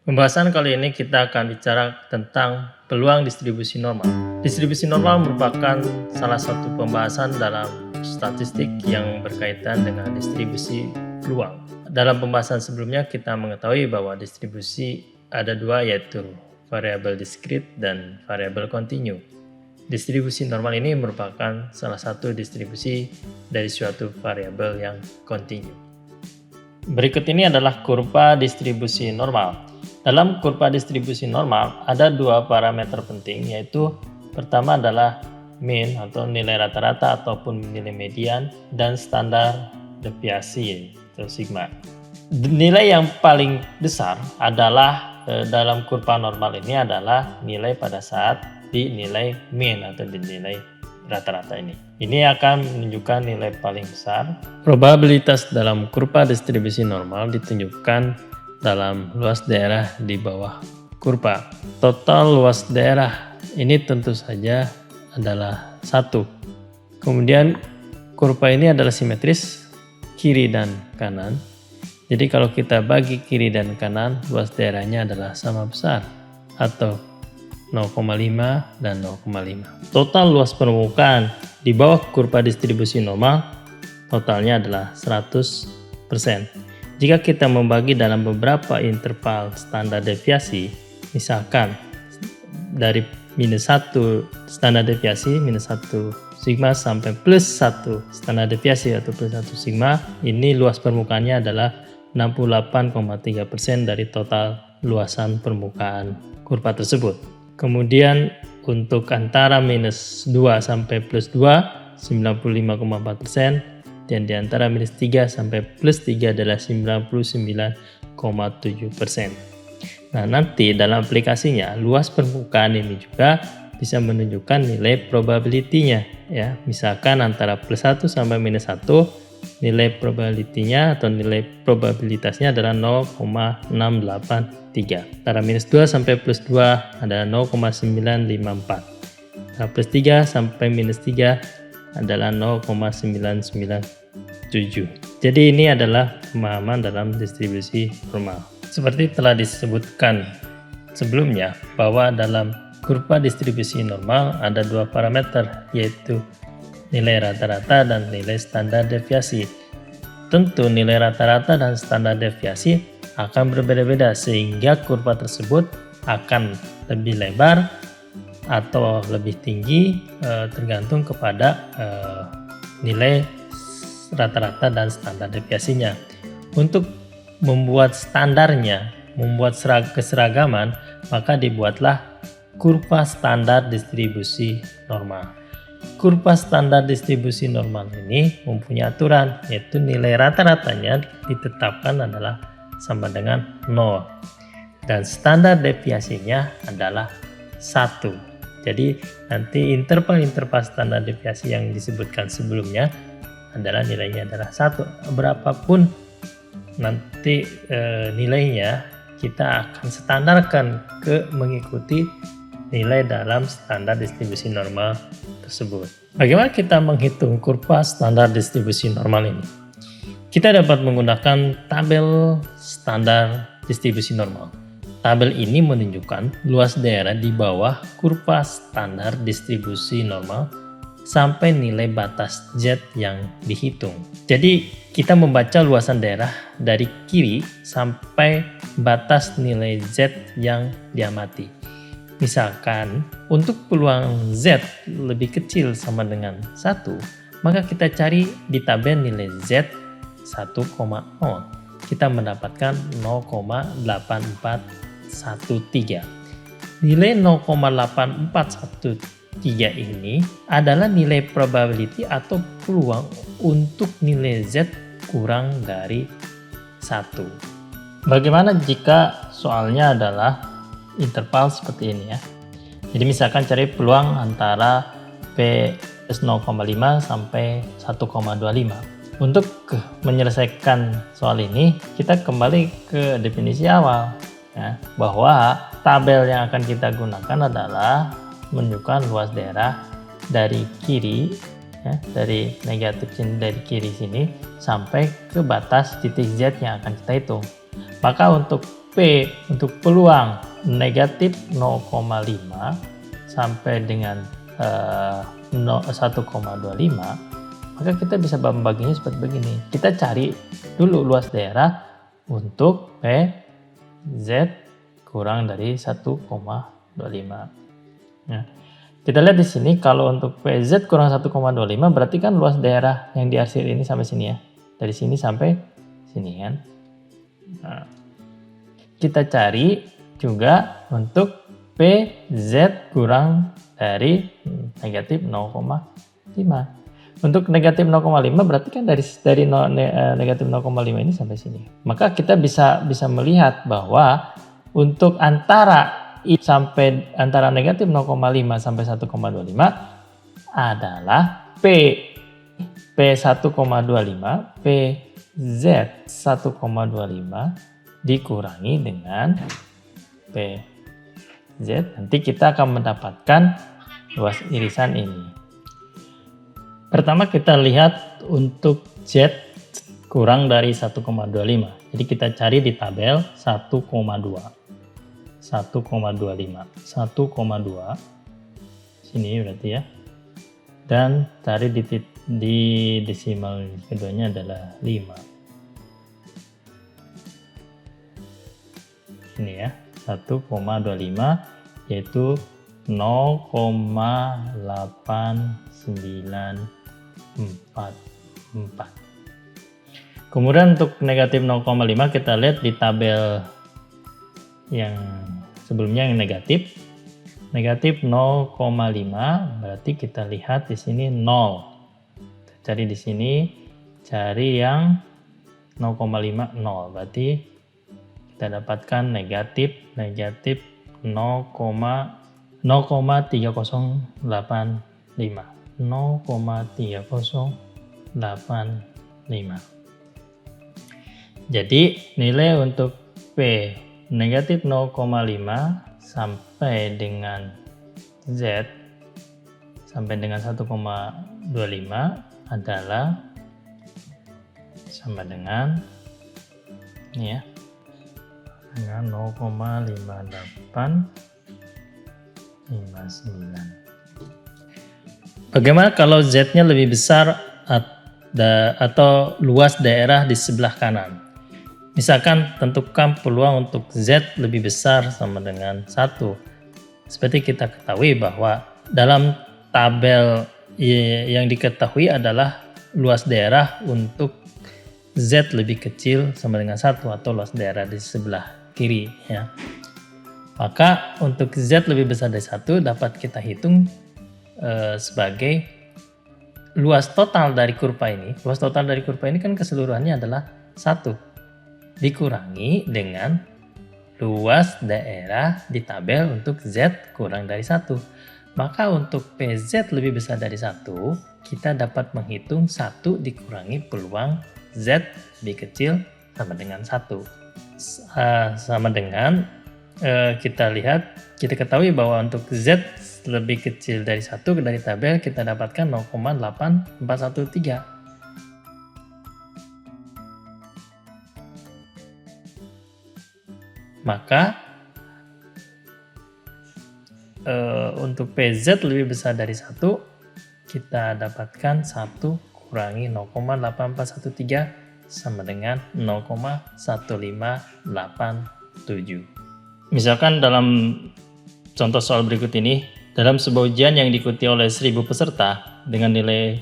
Pembahasan kali ini kita akan bicara tentang peluang distribusi normal. Distribusi normal merupakan salah satu pembahasan dalam statistik yang berkaitan dengan distribusi peluang. Dalam pembahasan sebelumnya kita mengetahui bahwa distribusi ada dua, yaitu variabel diskrit dan variabel kontinu. Distribusi normal ini merupakan salah satu distribusi dari suatu variabel yang kontinu. Berikut ini adalah kurva distribusi normal. Dalam kurva distribusi normal ada dua parameter penting, yaitu pertama adalah mean atau nilai rata-rata ataupun nilai median, dan standar deviasi atau sigma. Nilai yang paling besar adalah dalam kurva normal ini adalah nilai pada saat di nilai mean atau di nilai rata-rata ini. Ini akan menunjukkan nilai paling besar. Probabilitas dalam kurva distribusi normal ditunjukkan dalam luas daerah di bawah kurva. Total luas daerah ini tentu saja adalah 1. Kemudian kurva ini adalah simetris kiri dan kanan. Jadi kalau kita bagi kiri dan kanan, luas daerahnya adalah sama besar atau 0,5 dan 0,5. Total luas permukaan di bawah kurva distribusi normal totalnya adalah 100%. Jika kita membagi dalam beberapa interval standar deviasi, misalkan dari minus 1 standar deviasi, minus 1 sigma sampai plus 1 standar deviasi atau plus 1 sigma, ini luas permukaannya adalah 68,3% dari total luasan permukaan kurva tersebut. Kemudian untuk antara minus 2 sampai plus 2, 95,4%. Dan di antara minus 3 sampai plus 3 adalah 99,7%. Nah, nanti dalam aplikasinya luas permukaan ini juga bisa menunjukkan nilai probability-nya ya. Misalkan antara plus 1 sampai minus 1, nilai probability-nya atau nilai probabilitasnya adalah 0,683. Antara minus 2 sampai plus 2 adalah 0,954. Antara plus 3 sampai minus 3 adalah 0,997. Jadi ini adalah pemahaman dalam distribusi normal. Seperti telah disebutkan sebelumnya bahwa dalam kurva distribusi normal ada dua parameter, yaitu nilai rata-rata dan nilai standar deviasi. Tentu nilai rata-rata dan standar deviasi akan berbeda-beda sehingga kurva tersebut akan lebih lebar atau lebih tinggi tergantung kepada nilai rata-rata dan standar deviasinya. Untuk membuat standarnya, membuat keseragaman, maka dibuatlah kurva standar distribusi normal. Kurva standar distribusi normal ini mempunyai aturan, yaitu nilai rata-ratanya ditetapkan adalah sama dengan 0 dan standar deviasinya adalah 1. Jadi nanti interval-interval standar deviasi yang disebutkan sebelumnya adalah nilainya adalah 1. Berapapun nanti nilainya, kita akan standarkan ke mengikuti nilai dalam standar distribusi normal tersebut. Bagaimana kita menghitung kurva standar distribusi normal ini? Kita dapat menggunakan tabel standar distribusi normal. Tabel ini menunjukkan luas daerah di bawah kurva standar distribusi normal sampai nilai batas Z yang dihitung. Jadi kita membaca luasan daerah dari kiri sampai batas nilai Z yang diamati. Misalkan untuk peluang Z lebih kecil sama dengan 1, maka kita cari di tabel nilai Z 1,0. Kita mendapatkan 0,8413. Nilai 0,8413 ini adalah nilai probability atau peluang untuk nilai Z kurang dari 1. Bagaimana jika soalnya adalah interval seperti ini ya? Jadi misalkan cari peluang antara P plus 0,5 sampai 1,25. Untuk menyelesaikan soal ini, kita kembali ke definisi awal. Ya, bahwa tabel yang akan kita gunakan adalah menunjukkan luas daerah dari kiri, ya, dari negatif sini, dari kiri sini sampai ke batas titik Z yang akan kita hitung. Maka untuk P untuk peluang negatif 0,5 sampai dengan 1,25, maka kita bisa membaginya seperti begini. Kita cari dulu luas daerah untuk PZ kurang dari 1,25. Nah, kita lihat di sini kalau untuk PZ kurang 1,25 berarti kan luas daerah yang diarsir ini sampai sini ya. Dari sini sampai sini kan. Nah, kita cari juga untuk PZ kurang dari negatif 0,5. Untuk negatif 0,5 berarti kan dari negatif 0,5 ini sampai sini. Maka kita bisa melihat bahwa untuk antara negatif 0,5 sampai 1,25 adalah P1,25 PZ 1,25 dikurangi dengan PZ. Nanti kita akan mendapatkan luas irisan ini. Pertama kita lihat untuk Z kurang dari 1,25. Jadi kita cari di tabel 1,2. 1,25 1,2 sini berarti ya, dan cari di desimal keduanya adalah 5 ini ya, 1,25 yaitu 0,8944. Kemudian untuk negatif 0,5 kita lihat di tabel yang sebelumnya yang negatif 0,5 berarti kita lihat di sini 0. Cari di sini, cari yang 0,5 0 berarti kita dapatkan negatif 0,3085 0,3085. Jadi nilai untuk P negatif 0,5 sampai dengan Z sampai dengan 1,25 adalah sama dengan ini ya, dengan 0,5859. Bagaimana kalau Z-nya lebih besar atau luas daerah di sebelah kanan? Misalkan tentukan peluang untuk Z lebih besar sama dengan 1. Seperti kita ketahui bahwa dalam tabel yang diketahui adalah luas daerah untuk Z lebih kecil sama dengan 1 atau luas daerah di sebelah kiri ya. Maka untuk Z lebih besar dari 1 dapat kita hitung sebagai luas total dari kurva ini. Luas total dari kurva ini kan keseluruhannya adalah 1 dikurangi dengan luas daerah di tabel untuk Z kurang dari 1. Maka untuk PZ lebih besar dari 1, kita dapat menghitung 1 dikurangi peluang Z lebih kecil sama dengan 1. Sama dengan kita lihat, kita ketahui bahwa untuk Z lebih kecil dari 1 dari tabel kita dapatkan 0,8413. Maka untuk PZ lebih besar dari 1 kita dapatkan 1 kurangi 0,8413 sama dengan 0,1587. Misalkan dalam contoh soal berikut ini, dalam sebuah ujian yang diikuti oleh 1000 peserta dengan nilai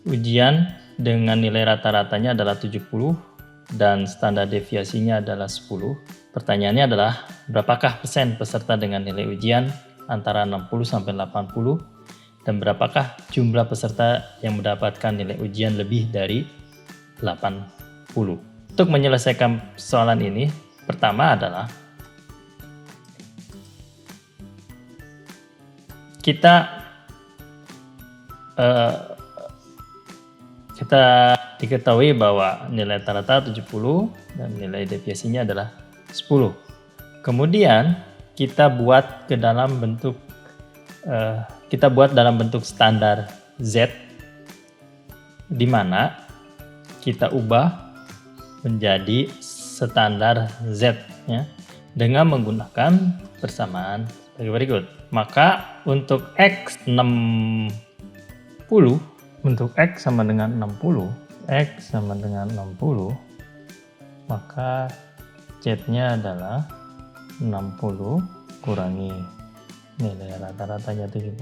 ujian dengan nilai rata-ratanya adalah 70 dan standar deviasinya adalah 10. Pertanyaannya adalah berapakah persen peserta dengan nilai ujian antara 60 sampai 80 dan berapakah jumlah peserta yang mendapatkan nilai ujian lebih dari 80. Untuk menyelesaikan persoalan ini, pertama adalah kita diketahui bahwa nilai rata-rata 70 dan nilai deviasinya adalah 10. Kemudian kita buat dalam bentuk standar Z, di mana kita ubah menjadi standar Z ya. dengan menggunakan persamaan sebagai berikut. Maka untuk X 60, untuk X sama dengan 60, X sama dengan 60, maka Z-nya adalah 60 kurangi nilai rata-ratanya 70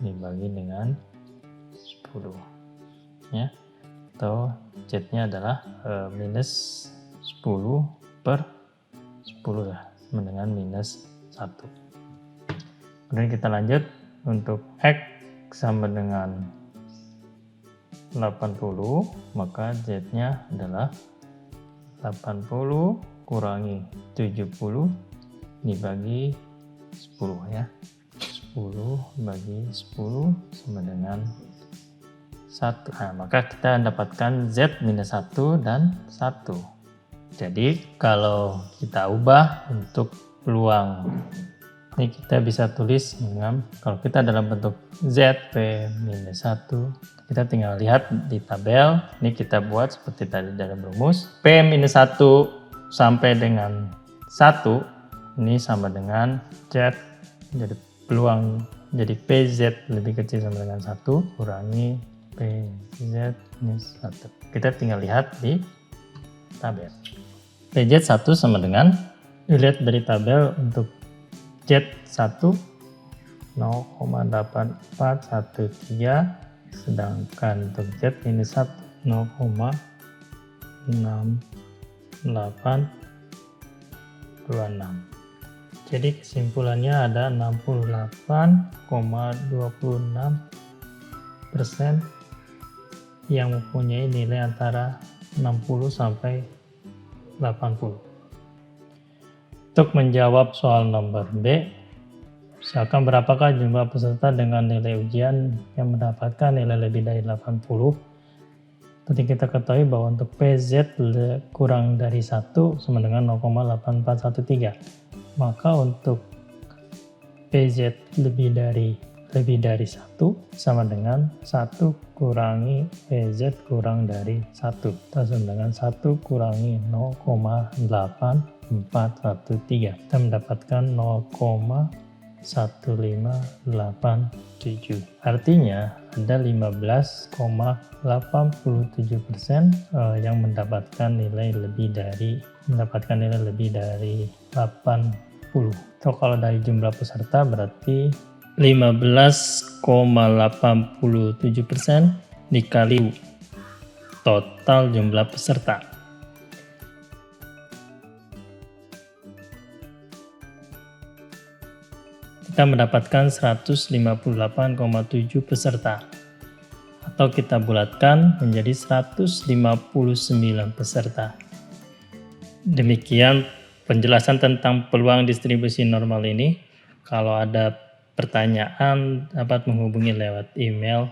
dibagi dengan 10 ya, atau Z-nya adalah minus 10 per 10 ya, sama dengan minus 1. Kemudian kita lanjut untuk X sama dengan 80, maka Z-nya adalah 80 kurangi 70 dibagi 10 ya. 10 bagi 10 sama dengan 1. Nah, maka kita dapatkan Z minus 1 dan 1. Jadi kalau kita ubah untuk peluang, ini kita bisa tulis dengan, kalau kita dalam bentuk Z P minus 1, kita tinggal lihat di tabel. Ini kita buat seperti tadi dalam rumus. P minus 1 sampai dengan 1, ini sama dengan Z. Jadi peluang, jadi PZ lebih kecil sama dengan 1 kurangi PZ minus 1. Kita tinggal lihat di tabel. PZ 1 sama dengan, dilihat dari tabel untuk Z1 0,8413, sedangkan untuk Z minus 1 0,6826. Jadi kesimpulannya ada 68,26% yang mempunyai nilai antara 60 sampai 80. Untuk menjawab soal nomor B, misalkan berapakah jumlah peserta dengan nilai ujian yang mendapatkan nilai lebih dari 80? Seperti kita ketahui bahwa untuk PZ kurang dari 1 sama dengan 0,8413. Maka untuk PZ lebih dari 1 sama dengan 1 kurangi PZ kurang dari 1. Kita sama dengan 1 kurangi 0,8413. Kita mendapatkan 0,1587. Artinya ada 15,87% yang mendapatkan nilai lebih dari 80. So, kalau dari jumlah peserta berarti 15,87% dikali total jumlah peserta. Kita mendapatkan 158,7 peserta. Atau kita bulatkan menjadi 159 peserta. Demikian penjelasan tentang peluang distribusi normal ini. Kalau ada pertanyaan dapat menghubungi lewat email